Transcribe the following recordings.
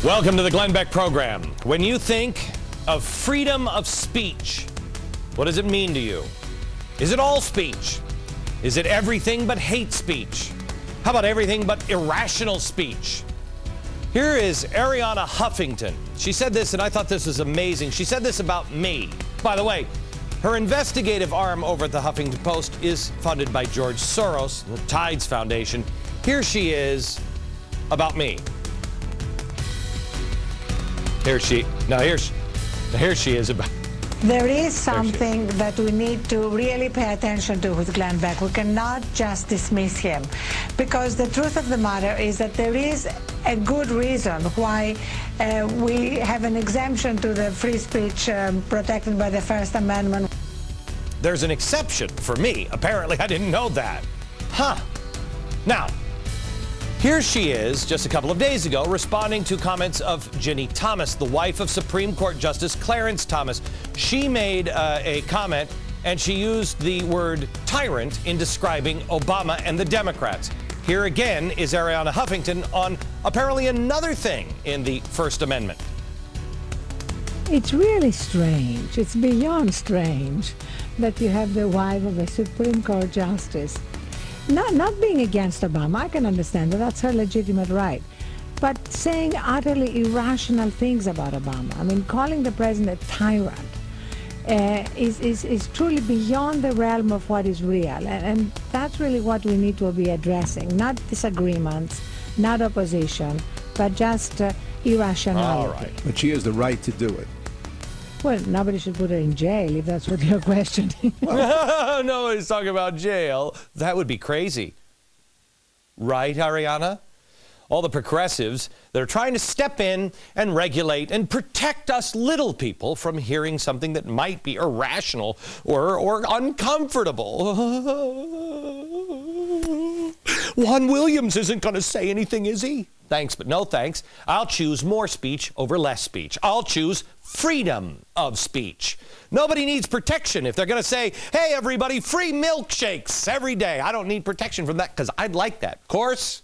Welcome to the Glenn Beck program. When you think of freedom of speech, what does it mean to you? Is it all speech? Is it everything but hate speech? How about everything but irrational speech? Here is Arianna Huffington. She said this, and I thought this was amazing. She said this about me. By the way, her investigative arm over at the Huffington Post is funded by George Soros, the Tides Foundation. Here she is about me. Here she is about. There is something that we need to really pay attention to with Glenn Beck. We cannot just dismiss him, because the truth of the matter is that there is a good reason why we have an exemption to the free speech protected by the First Amendment. There's an exception for me. Apparently, I didn't know that. Huh. Now, here she is, just a couple of days ago, responding to comments of Ginny Thomas, the wife of Supreme Court Justice Clarence Thomas. She made a comment, and she used the word tyrant in describing Obama and the Democrats. Here again is Arianna Huffington on apparently another thing in the First Amendment. It's really strange. It's beyond strange that you have the wife of a Supreme Court Justice not being against Obama. I can understand that. That's her legitimate right. But saying utterly irrational things about Obama, I mean, calling the president a tyrant is truly beyond the realm of what is real. And that's really what we need to be addressing. Not disagreements, not opposition, but just irrationality. All right. But she has the right to do it. Well, nobody should put her in jail, if that's what you're questioning. No, he's talking about jail. That would be crazy. Right, Arianna? All the progressives that are trying to step in and regulate and protect us little people from hearing something that might be irrational or uncomfortable. Juan Williams isn't going to say anything, is he? Thanks, but no thanks. I'll choose more speech over less speech. I'll choose freedom of speech. Nobody needs protection if they're going to say, hey, everybody, free milkshakes every day. I don't need protection from that because I'd like that. Of course,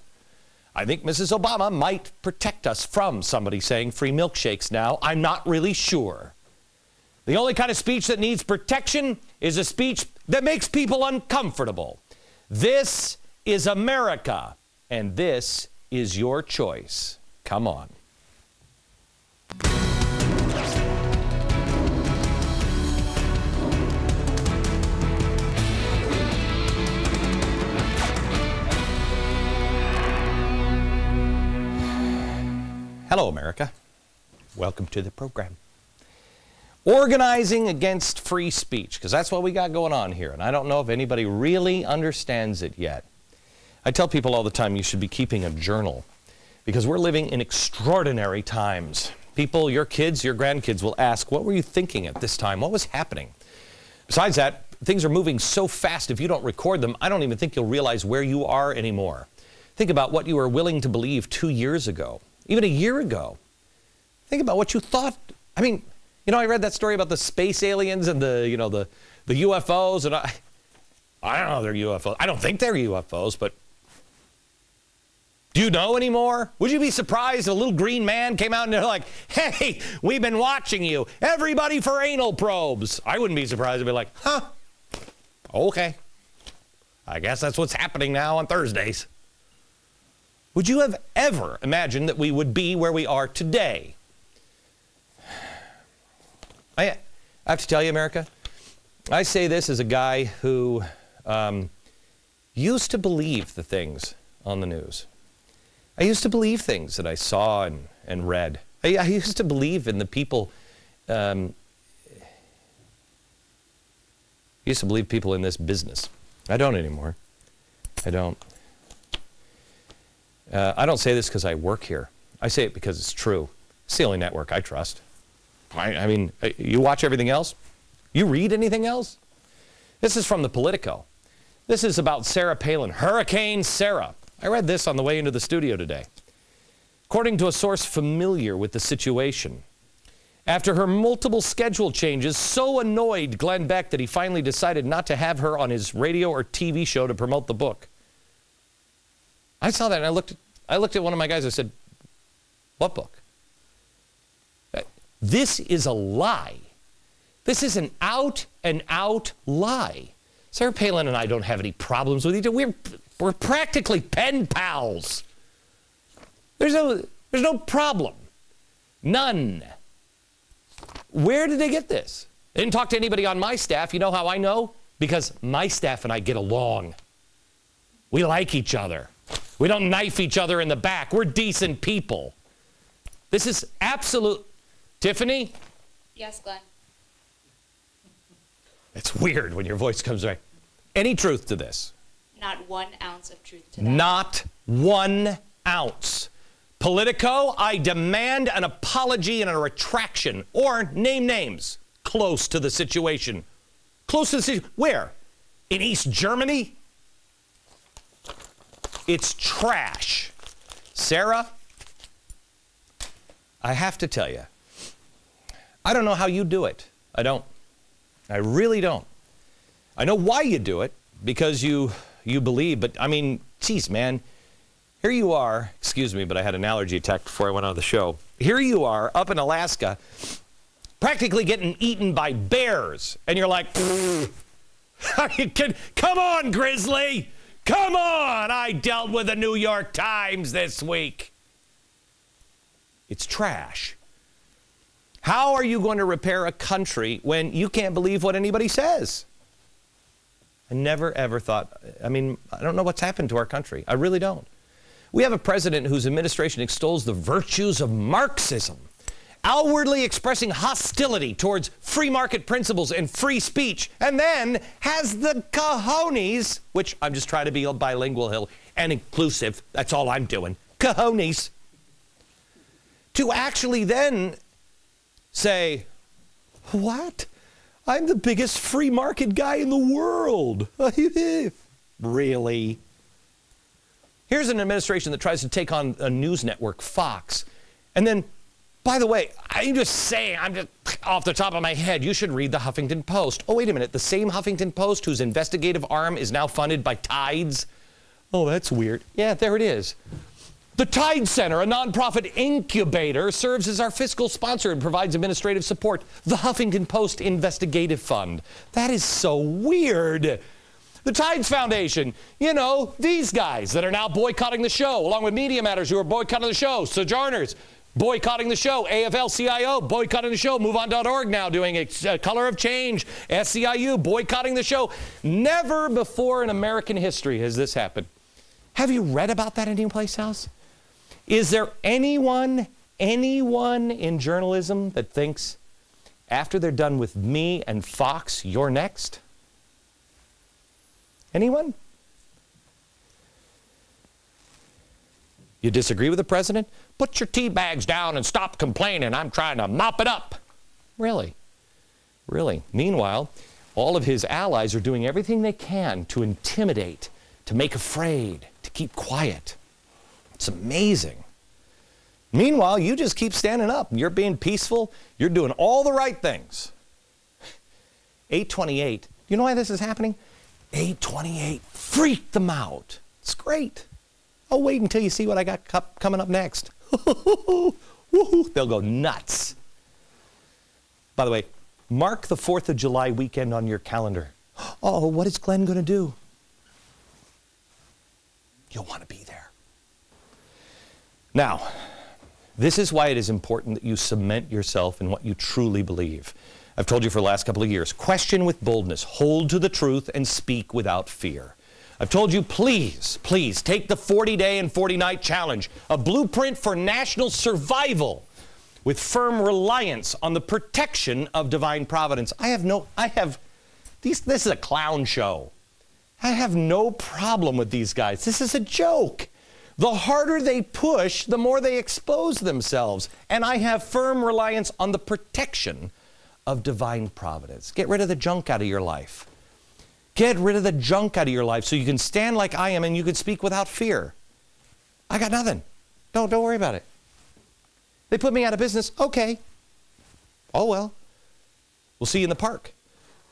I think Mrs. Obama might protect us from somebody saying free milkshakes now. I'm not really sure. The only kind of speech that needs protection is a speech that makes people uncomfortable. This is America, and this is your choice. Come on. Hello, America. Welcome to the program. Organizing against free speech, because that's what we got going on here, and I don't know if anybody really understands it yet. I tell people all the time you should be keeping a journal, because we're living in extraordinary times. People, your kids, your grandkids will ask, what were you thinking at this time? What was happening? Besides that, things are moving so fast, if you don't record them, I don't even think you'll realize where you are anymore. Think about what you were willing to believe 2 years ago, even a year ago. Think about what you thought. I mean, you know, I read that story about the space aliens and the UFOs, and I don't know they're UFOs. I don't think they're UFOs, but do you know anymore? Would you be surprised if a little green man came out and they're like, hey, we've been watching you. Everybody for anal probes. I wouldn't be surprised. I'd be like, huh, okay. I guess that's what's happening now on Thursdays. Would you have ever imagined that we would be where we are today? I have to tell you, America, I say this as a guy who used to believe the things on the news. I used to believe things that I saw and read. I used to believe in the people, used to believe people in this business. I don't anymore. I don't. I don't say this because I work here. I say it because it's true. It's the only network I trust. I mean, you watch everything else? You read anything else? This is from the Politico. This is about Sarah Palin, Hurricane Sarah. I read this on the way into the studio today. According to a source familiar with the situation, after her multiple schedule changes so annoyed Glenn Beck that he finally decided not to have her on his radio or TV show to promote the book. I saw that and I looked at one of my guys and I said, what book? This is a lie. This is an out-and-out lie. Sarah Palin and I don't have any problems with each other. We're practically pen pals. There's no problem. None. Where did they get this? They didn't talk to anybody on my staff. You know how I know? Because my staff and I get along. We like each other. We don't knife each other in the back. We're decent people. This is absolute. Tiffany? Yes, Glenn. It's weird when your voice comes right. Any truth to this? Not 1 ounce of truth to that. Not 1 ounce. Politico, I demand an apology and a retraction, or name names close to the situation. Close to the situation. Where? In East Germany? It's trash. Sarah, I have to tell you, I don't know how you do it. I don't. I really don't. I know why you do it, because you believe, but I mean, geez, man, here you are, excuse me, but I had an allergy attack before I went on the show. Here you are up in Alaska, practically getting eaten by bears, and you're like, come on, Grizzly, come on, I dealt with the New York Times this week. It's trash. How are you going to repair a country when you can't believe what anybody says? I never, ever thought, I mean, I don't know what's happened to our country. I really don't. We have a president whose administration extols the virtues of Marxism, outwardly expressing hostility towards free market principles and free speech, and then has the cojones, which I'm just trying to be bilingual and inclusive, that's all I'm doing, cojones, to actually then say, what? I'm the biggest free market guy in the world. Really? Here's an administration that tries to take on a news network, Fox. And then, by the way, I'm just off the top of my head, you should read the Huffington Post. Oh, wait a minute, the same Huffington Post whose investigative arm is now funded by Tides? Oh, that's weird. Yeah, there it is. The Tide Center, a nonprofit incubator, serves as our fiscal sponsor and provides administrative support. The Huffington Post Investigative Fund. That is so weird. The Tides Foundation, you know, these guys that are now boycotting the show, along with Media Matters who are boycotting the show, Sojourners boycotting the show, AFL-CIO boycotting the show, MoveOn.org now doing a Color of Change, SCIU boycotting the show. Never before in American history has this happened. Have you read about that anyplace else? Is there anyone in journalism that thinks after they're done with me and Fox, you're next? Anyone? You disagree with the president? Put your tea bags down and stop complaining. I'm trying to mop it up. Really? Really? Meanwhile, all of his allies are doing everything they can to intimidate, to make afraid, to keep quiet. It's amazing. Meanwhile, you just keep standing up. You're being peaceful. You're doing all the right things. 828. You know why this is happening? 828 freaked them out. It's great. Oh, wait until you see what I got coming up next. They'll go nuts. By the way, mark the 4th of July weekend on your calendar. Oh, what is Glenn going to do? You'll want to be there. Now, this is why it is important that you cement yourself in what you truly believe. I've told you for the last couple of years, question with boldness, hold to the truth, and speak without fear. I've told you, please, please, take the 40-day and 40-night challenge, a blueprint for national survival with firm reliance on the protection of divine providence. This is a clown show. I have no problem with these guys. This is a joke. The harder they push, the more they expose themselves. And I have firm reliance on the protection of divine providence. Get rid of the junk out of your life. Get rid of the junk out of your life so you can stand like I am and you can speak without fear. I got nothing. Don't worry about it. They put me out of business. Okay. Oh, well. We'll see you in the park.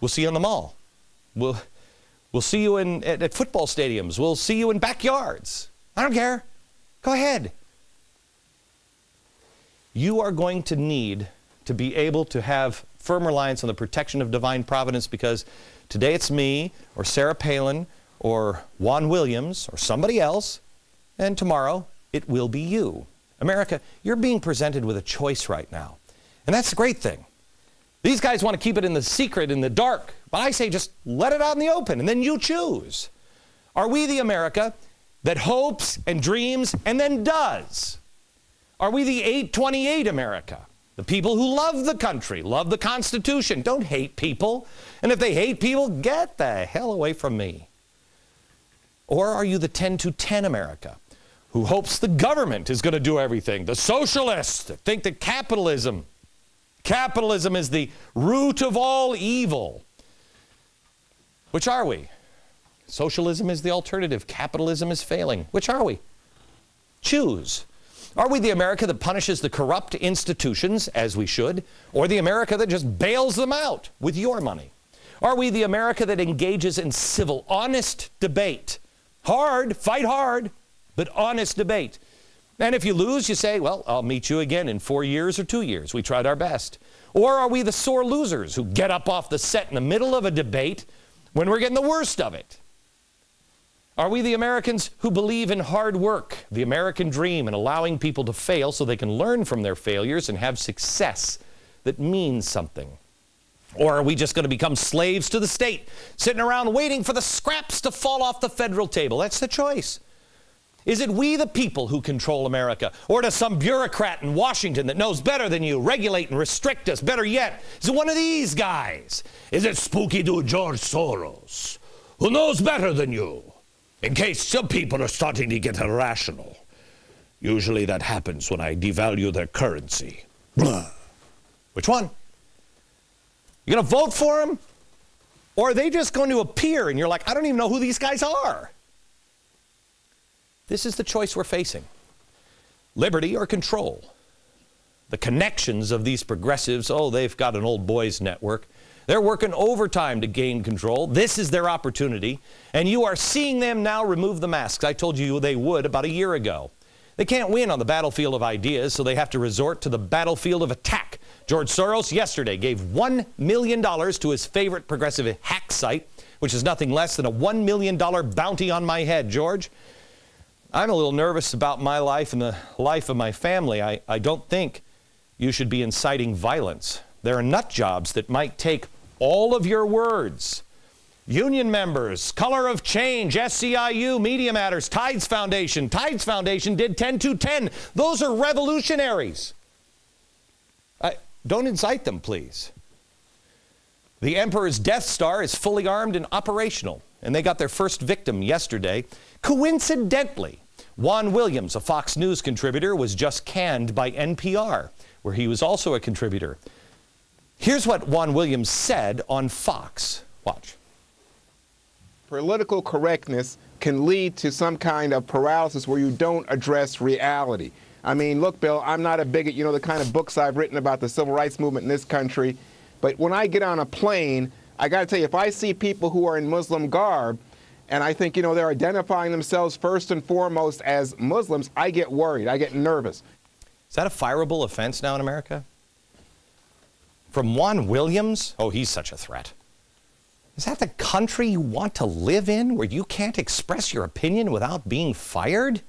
We'll see you in the mall. We'll see you at football stadiums. We'll see you in backyards. I don't care. Go ahead. You are going to need to be able to have firm reliance on the protection of divine providence, because today it's me or Sarah Palin or Juan Williams or somebody else, and tomorrow it will be you. America, you're being presented with a choice right now, and that's the great thing. These guys want to keep it in the secret, in the dark, but I say just let it out in the open, and then you choose. Are we the America that hopes and dreams and then does? Are we the 828 America? The people who love the country, love the Constitution, don't hate people. And if they hate people, get the hell away from me. Or are you the 10-10 America, who hopes the government is going to do everything? The socialists that think that capitalism is the root of all evil. Which are we? Socialism is the alternative. Capitalism is failing. Which are we? Choose. Are we the America that punishes the corrupt institutions, as we should, or the America that just bails them out with your money? Are we the America that engages in civil, honest debate? Hard, fight hard, but honest debate. And if you lose, you say, well, I'll meet you again in 4 years or 2 years. We tried our best. Or are we the sore losers who get up off the set in the middle of a debate when we're getting the worst of it? Are we the Americans who believe in hard work, the American dream, and allowing people to fail so they can learn from their failures and have success that means something? Or are we just going to become slaves to the state, sitting around waiting for the scraps to fall off the federal table? That's the choice. Is it we the people who control America? Or does some bureaucrat in Washington that knows better than you regulate and restrict us? Better yet, is it one of these guys? Is it spooky dude George Soros, who knows better than you? In case some people are starting to get irrational. Usually that happens when I devalue their currency. Blah. Which one? You going to vote for them? Or are they just going to appear and you're like, I don't even know who these guys are? This is the choice we're facing. Liberty or control. The connections of these progressives, oh, they've got an old boys network. They're working overtime to gain control. This is their opportunity. And you are seeing them now remove the masks. I told you they would about a year ago. They can't win on the battlefield of ideas, so they have to resort to the battlefield of attack. George Soros yesterday gave $1 million to his favorite progressive hack site, which is nothing less than a $1 million bounty on my head, George. I'm a little nervous about my life and the life of my family. I don't think you should be inciting violence. There are nut jobs that might take all of your words. Union members, Color of Change, SCIU, Media Matters, Tides Foundation. Tides Foundation did 10-10. Those are revolutionaries. Don't incite them, please. The Emperor's Death Star is fully armed and operational, and they got their first victim yesterday. Coincidentally, Juan Williams, a Fox News contributor, was just canned by NPR, where he was also a contributor. Here's what Juan Williams said on Fox. Watch. Political correctness can lead to some kind of paralysis where you don't address reality. I mean, look, Bill, I'm not a bigot. You know the kind of books I've written about the civil rights movement in this country. But when I get on a plane, I got to tell you, if I see people who are in Muslim garb, and I think, you know, they're identifying themselves first and foremost as Muslims, I get worried. I get nervous. Is that a fireable offense now in America? From Juan Williams? Oh, he's such a threat. Is that the country you want to live in, where you can't express your opinion without being fired?